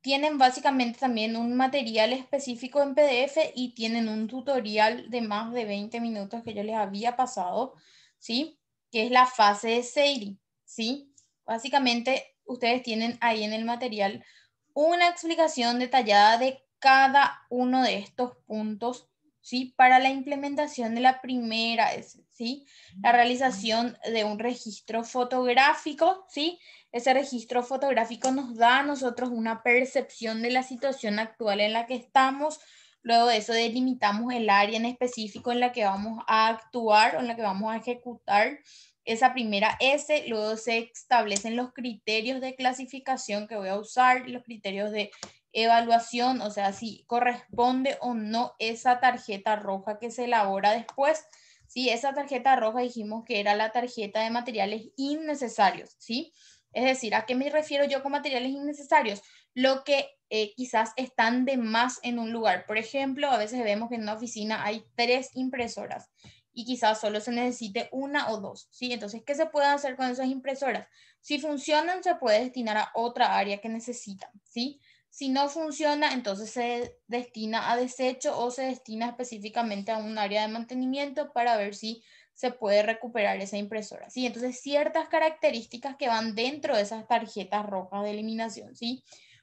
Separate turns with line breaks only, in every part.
tienen básicamente también un material específico en PDF y tienen un tutorial de más de 20 minutos que yo les había pasado, ¿sí? Que es la fase de Seiri, ¿sí? Básicamente, ustedes tienen ahí en el material una explicación detallada de cada uno de estos puntos, ¿sí? Para la implementación de la primera, ¿sí? La realización de un registro fotográfico, ¿sí? Ese registro fotográfico nos da a nosotros una percepción de la situación actual en la que estamos. Luego de eso delimitamos el área en específico en la que vamos a actuar o en la que vamos a ejecutar esa primera S. Luego se establecen los criterios de clasificación que voy a usar, los criterios de evaluación, o sea, si corresponde o no esa tarjeta roja que se elabora después. Sí, esa tarjeta roja dijimos que era la tarjeta de materiales innecesarios, ¿sí? Es decir, ¿a qué me refiero yo con materiales innecesarios? Lo que quizás están de más en un lugar. Por ejemplo, a veces vemos que en una oficina hay 3 impresoras y quizás solo se necesite una o dos, ¿sí? Entonces, ¿qué se puede hacer con esas impresoras? Si funcionan, se puede destinar a otra área que necesitan, ¿sí? Si no funciona, entonces se destina a desecho o se destina específicamente a un área de mantenimiento para ver si se puede recuperar esa impresora, ¿sí? Entonces, ciertas características que van dentro de esas tarjetas rojas de eliminación, ¿sí?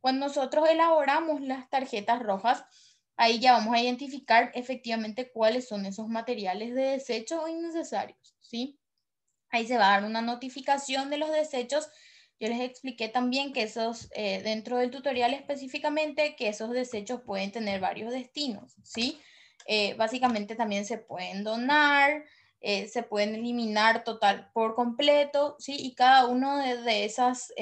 Cuando nosotros elaboramos las tarjetas rojas, ahí ya vamos a identificar efectivamente cuáles son esos materiales de desecho o innecesarios, ¿sí? Ahí se va a dar una notificación de los desechos. Yo les expliqué también que esos, dentro del tutorial específicamente, que esos desechos pueden tener varios destinos, ¿sí? Básicamente también se pueden donar, se pueden eliminar total por completo, ¿sí? Y cada uno de esas,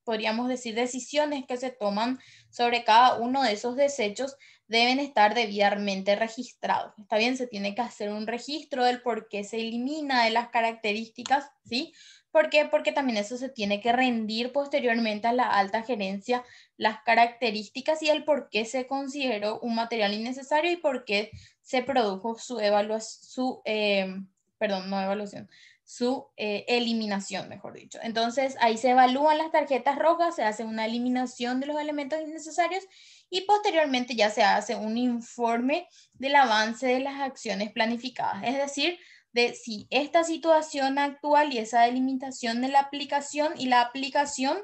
podríamos decir, decisiones que se toman sobre cada uno de esos desechos deben estar debidamente registrados. Está bien, se tiene que hacer un registro del por qué se elimina, de las características, ¿sí? ¿Por qué? Porque también eso se tiene que rendir posteriormente a la alta gerencia, las características y el por qué se consideró un material innecesario y por qué se produjo su evaluación, perdón, no evaluación, su eliminación, mejor dicho. Entonces, ahí se evalúan las tarjetas rojas, se hace una eliminación de los elementos innecesarios y posteriormente ya se hace un informe del avance de las acciones planificadas, es decir, de si esta situación actual y esa delimitación de la aplicación y la aplicación,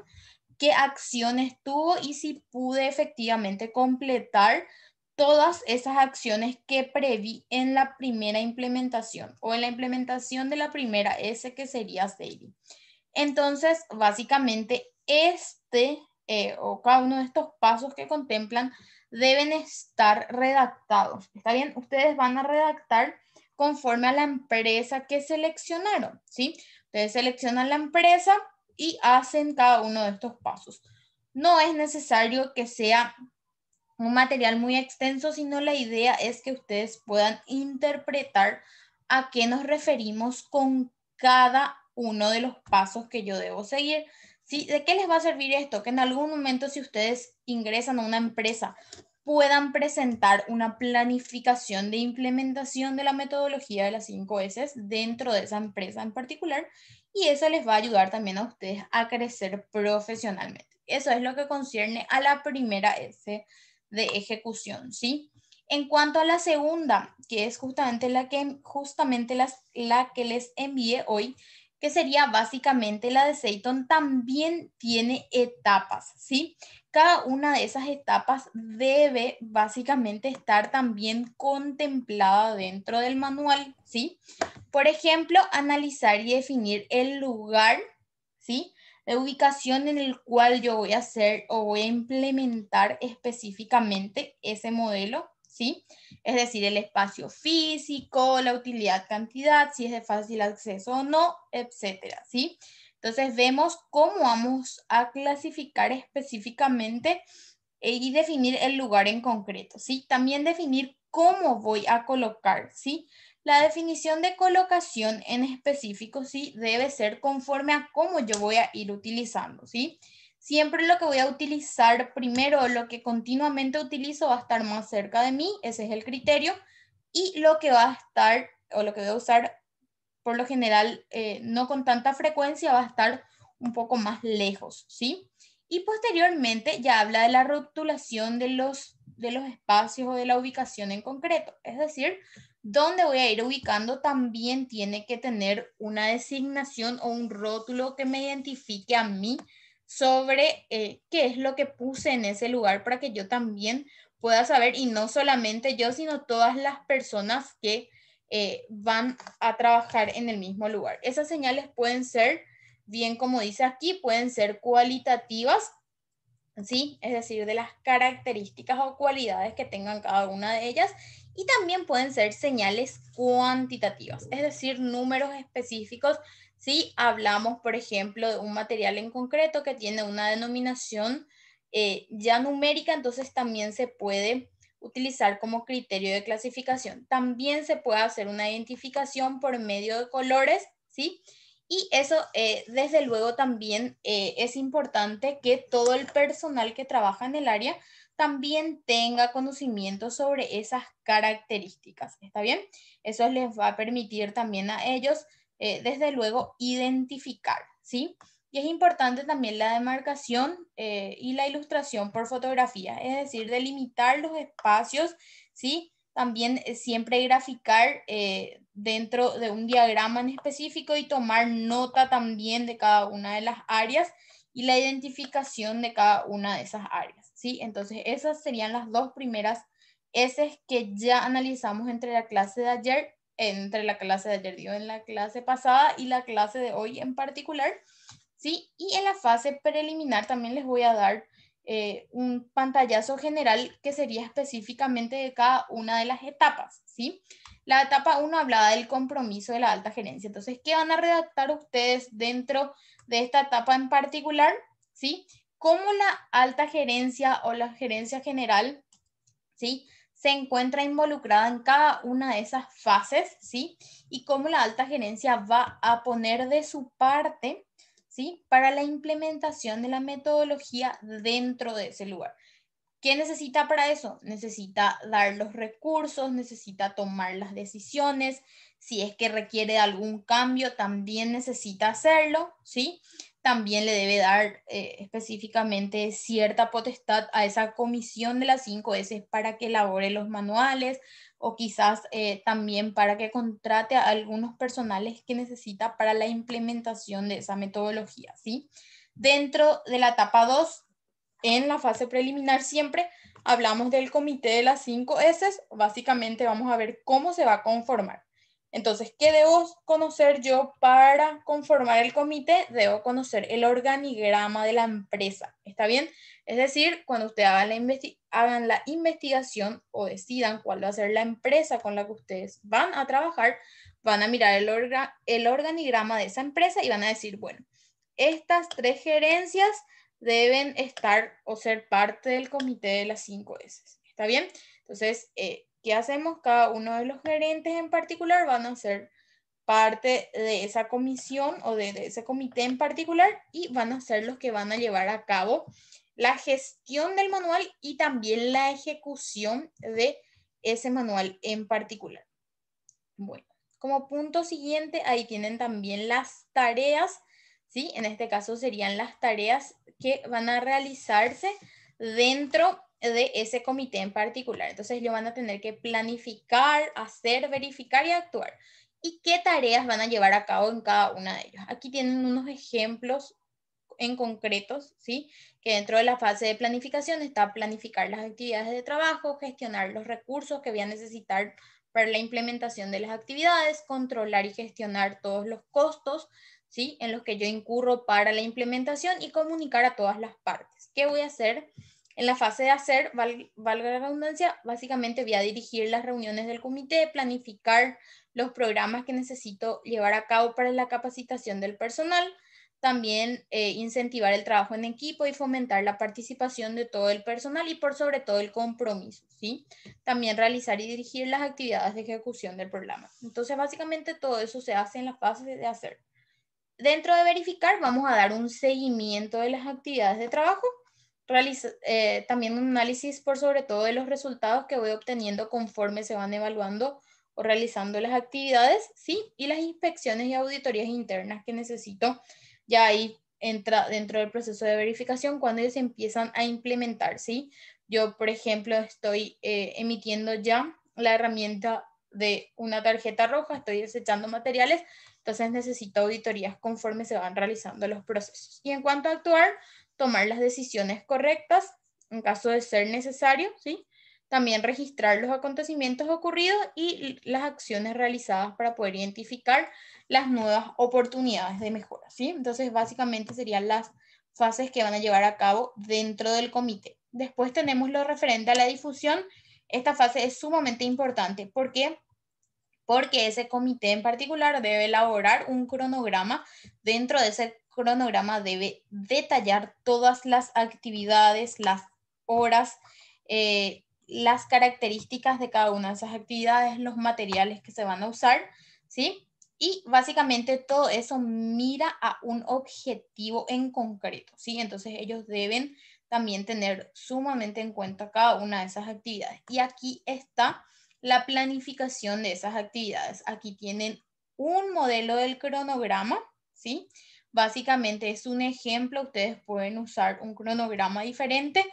qué acciones tuvo y si pude efectivamente completar todas esas acciones que preví en la primera implementación o en la implementación de la primera S que sería Daily. Entonces, básicamente, o cada uno de estos pasos que contemplan deben estar redactados. ¿Está bien? Ustedes van a redactar conforme a la empresa que seleccionaron, ¿sí? Ustedes seleccionan la empresa y hacen cada uno de estos pasos. No es necesario que sea un material muy extenso, sino la idea es que ustedes puedan interpretar a qué nos referimos con cada uno de los pasos que yo debo seguir. ¿Sí? ¿De qué les va a servir esto? Que en algún momento, si ustedes ingresan a una empresa, puedan presentar una planificación de implementación de la metodología de las 5 S dentro de esa empresa en particular, y eso les va a ayudar también a ustedes a crecer profesionalmente. Eso es lo que concierne a la primera S de ejecución, ¿sí? En cuanto a la segunda, que es justamente la que les envié hoy, que sería básicamente la de Seiton, también tiene etapas, ¿sí? Cada una de esas etapas debe básicamente estar también contemplada dentro del manual, ¿sí? Por ejemplo, analizar y definir el lugar, ¿sí? La ubicación en el cual yo voy a hacer o voy a implementar específicamente ese modelo, ¿sí? Es decir, el espacio físico, la utilidad cantidad, si es de fácil acceso o no, etcétera, ¿sí? Entonces vemos cómo vamos a clasificar específicamente y definir el lugar en concreto, ¿sí? También definir cómo voy a colocar, ¿sí? La definición de colocación en específico, sí, debe ser conforme a cómo yo voy a ir utilizando, ¿sí? Siempre lo que voy a utilizar primero, lo que continuamente utilizo va a estar más cerca de mí, ese es el criterio, y lo que va a estar, o lo que voy a usar por lo general, no con tanta frecuencia, va a estar un poco más lejos, ¿sí? Y posteriormente ya habla de la rotulación de los espacios o de la ubicación en concreto. Es decir, dónde voy a ir ubicando también tiene que tener una designación o un rótulo que me identifique a mí sobre qué es lo que puse en ese lugar para que yo también pueda saber, y no solamente yo, sino todas las personas que van a trabajar en el mismo lugar. Esas señales pueden ser, bien como dice aquí, pueden ser cualitativas, ¿sí? Es decir, de las características o cualidades que tengan cada una de ellas, y también pueden ser señales cuantitativas, es decir, números específicos. Si hablamos, por ejemplo, de un material en concreto que tiene una denominación ya numérica, entonces también se puede utilizar como criterio de clasificación. También se puede hacer una identificación por medio de colores, ¿sí? Y eso, desde luego, también es importante que todo el personal que trabaja en el área también tenga conocimiento sobre esas características. ¿Está bien? Eso les va a permitir también a ellos, desde luego, identificar, ¿sí? Y es importante también la demarcación y la ilustración por fotografía, es decir, delimitar los espacios, ¿sí? También siempre graficar dentro de un diagrama en específico y tomar nota también de cada una de las áreas y la identificación de cada una de esas áreas, ¿sí? Entonces esas serían las dos primeras S que ya analizamos entre la clase de ayer, en la clase pasada y la clase de hoy en particular, ¿sí? Y en la fase preliminar también les voy a dar un pantallazo general que sería específicamente de cada una de las etapas, ¿sí? La etapa 1 hablaba del compromiso de la alta gerencia. Entonces, ¿qué van a redactar ustedes dentro de esta etapa en particular? ¿Sí? ¿Cómo la alta gerencia o la gerencia general, ¿sí?, se encuentra involucrada en cada una de esas fases, ¿sí? Y cómo la alta gerencia va a poner de su parte, ¿sí?, para la implementación de la metodología dentro de ese lugar. ¿Qué necesita para eso? Necesita dar los recursos, necesita tomar las decisiones. Si es que requiere algún cambio, también necesita hacerlo, ¿sí? También le debe dar específicamente cierta potestad a esa comisión de las 5S para que elabore los manuales, o quizás también para que contrate a algunos personales que necesita para la implementación de esa metodología, ¿sí? Dentro de la etapa 2, en la fase preliminar siempre hablamos del comité de las 5S. Básicamente vamos a ver cómo se va a conformar. Entonces, ¿qué debo conocer yo para conformar el comité? Debo conocer el organigrama de la empresa. ¿Está bien? Es decir, cuando ustedes hagan la investigación o decidan cuál va a ser la empresa con la que ustedes van a trabajar, van a mirar el organigrama de esa empresa y van a decir, bueno, estas 3 gerencias deben estar o ser parte del comité de las 5S. ¿Está bien? Entonces, ¿qué hacemos? Cada uno de los gerentes en particular van a ser parte de esa comisión o de ese comité en particular, y van a ser los que van a llevar a cabo la gestión del manual y también la ejecución de ese manual en particular. Bueno, como punto siguiente, ahí tienen también las tareas, ¿sí? En este caso serían las tareas que van a realizarse dentro de ese comité en particular. Entonces, ellos van a tener que planificar, hacer, verificar y actuar. ¿Y qué tareas van a llevar a cabo en cada una de ellas? Aquí tienen unos ejemplos en concretos, ¿sí? Que dentro de la fase de planificación está planificar las actividades de trabajo, gestionar los recursos que voy a necesitar para la implementación de las actividades, controlar y gestionar todos los costos, ¿sí?, en los que yo incurro para la implementación, y comunicar a todas las partes. ¿Qué voy a hacer? En la fase de hacer, valga la redundancia, básicamente voy a dirigir las reuniones del comité, planificar los programas que necesito llevar a cabo para la capacitación del personal, también incentivar el trabajo en equipo y fomentar la participación de todo el personal y por sobre todo el compromiso, ¿sí? También realizar y dirigir las actividades de ejecución del programa. Entonces, básicamente todo eso se hace en la fase de hacer. Dentro de verificar, vamos a dar un seguimiento de las actividades de trabajo, también un análisis por sobre todo de los resultados que voy obteniendo conforme se van evaluando o realizando las actividades, ¿sí? Y las inspecciones y auditorías internas que necesito ya ahí entra dentro del proceso de verificación cuando ellos empiezan a implementar, ¿sí? Yo, por ejemplo, estoy emitiendo ya la herramienta de una tarjeta roja, estoy desechando materiales, entonces necesito auditorías conforme se van realizando los procesos. Y en cuanto a actuar, tomar las decisiones correctas en caso de ser necesario, ¿sí? También registrar los acontecimientos ocurridos y las acciones realizadas para poder identificar las nuevas oportunidades de mejora, ¿sí? Entonces, básicamente serían las fases que van a llevar a cabo dentro del comité. Después tenemos lo referente a la difusión. Esta fase es sumamente importante. ¿Por qué? Porque ese comité en particular debe elaborar un cronograma. Dentro de ese cronograma debe detallar todas las actividades, las horas, las características de cada una de esas actividades, los materiales que se van a usar, ¿sí? Y básicamente todo eso mira a un objetivo en concreto, ¿sí? Entonces ellos deben también tener sumamente en cuenta cada una de esas actividades. Y aquí está la planificación de esas actividades. Aquí tienen un modelo del cronograma, ¿sí? Básicamente es un ejemplo, ustedes pueden usar un cronograma diferente.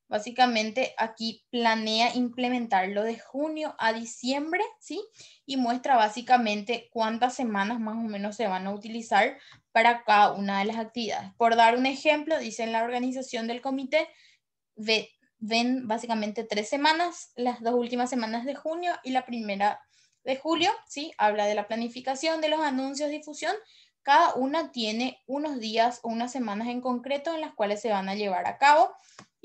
Básicamente aquí planea implementarlo de junio a diciembre, ¿sí? Y muestra básicamente cuántas semanas más o menos se van a utilizar para cada una de las actividades. Por dar un ejemplo, dice en la organización del comité, ven básicamente 3 semanas, las 2 últimas semanas de junio y la primera de julio, ¿sí? Habla de la planificación, de los anuncios, difusión. Cada una tiene unos días o unas semanas en concreto en las cuales se van a llevar a cabo.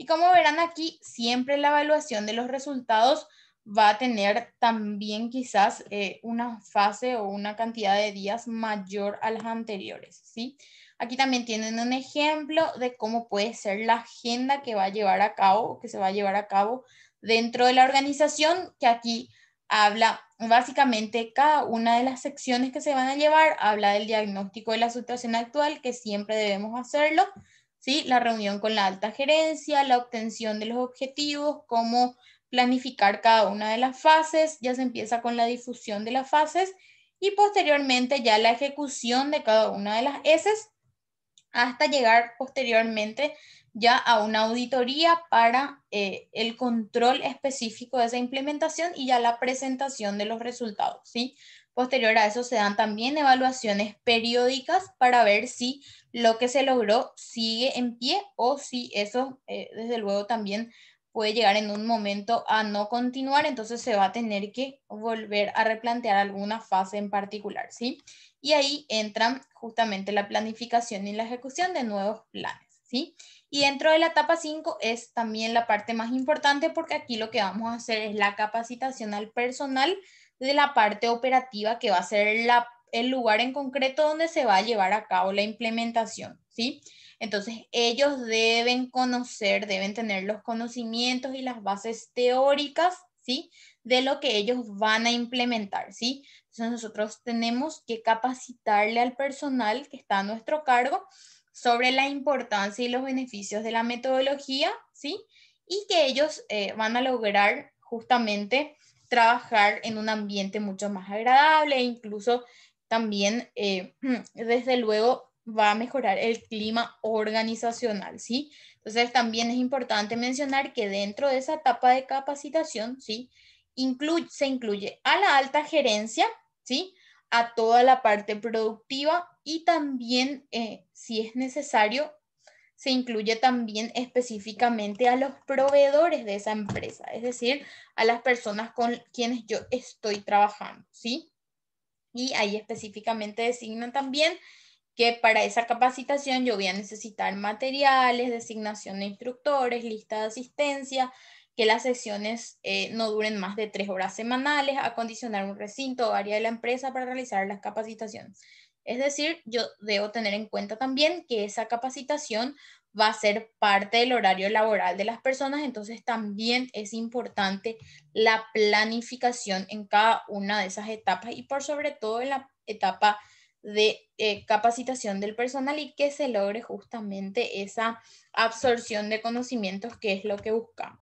Y como verán aquí, siempre la evaluación de los resultados va a tener también quizás una fase o una cantidad de días mayor a las anteriores, ¿sí? Aquí también tienen un ejemplo de cómo puede ser la agenda que va a llevar a cabo, que se va a llevar a cabo dentro de la organización, que aquí habla básicamente cada una de las secciones que se van a llevar, habla del diagnóstico de la situación actual, que siempre debemos hacerlo, ¿sí? La reunión con la alta gerencia, la obtención de los objetivos, cómo planificar cada una de las fases, ya se empieza con la difusión de las fases y posteriormente ya la ejecución de cada una de las S hasta llegar posteriormente ya a una auditoría para el control específico de esa implementación y ya la presentación de los resultados, ¿sí? Posterior a eso se dan también evaluaciones periódicas para ver si lo que se logró sigue en pie o si eso desde luego también puede llegar en un momento a no continuar, entonces se va a tener que volver a replantear alguna fase en particular, ¿sí? Y ahí entran justamente la planificación y la ejecución de nuevos planes, ¿sí? Y dentro de la etapa 5 es también la parte más importante porque aquí lo que vamos a hacer es la capacitación al personal de la parte operativa que va a ser el lugar en concreto donde se va a llevar a cabo la implementación, ¿sí? Entonces ellos deben conocer, deben tener los conocimientos y las bases teóricas, ¿sí? De lo que ellos van a implementar, ¿sí? Entonces nosotros tenemos que capacitarle al personal que está a nuestro cargo sobre la importancia y los beneficios de la metodología, ¿sí? Y que ellos van a lograr justamente trabajar en un ambiente mucho más agradable e incluso también, desde luego, va a mejorar el clima organizacional, ¿sí? Entonces también es importante mencionar que dentro de esa etapa de capacitación, ¿sí? Se incluye a la alta gerencia, ¿sí? A toda la parte productiva y también, si es necesario, se incluye también específicamente a los proveedores de esa empresa, es decir, a las personas con quienes yo estoy trabajando, ¿sí? Y ahí específicamente designan también que para esa capacitación yo voy a necesitar materiales, designación de instructores, lista de asistencia, que las sesiones no duren más de 3 horas semanales, acondicionar un recinto o área de la empresa para realizar las capacitaciones. Es decir, yo debo tener en cuenta también que esa capacitación va a ser parte del horario laboral de las personas, entonces también es importante la planificación en cada una de esas etapas y por sobre todo en la etapa de capacitación del personal y que se logre justamente esa absorción de conocimientos que es lo que buscamos.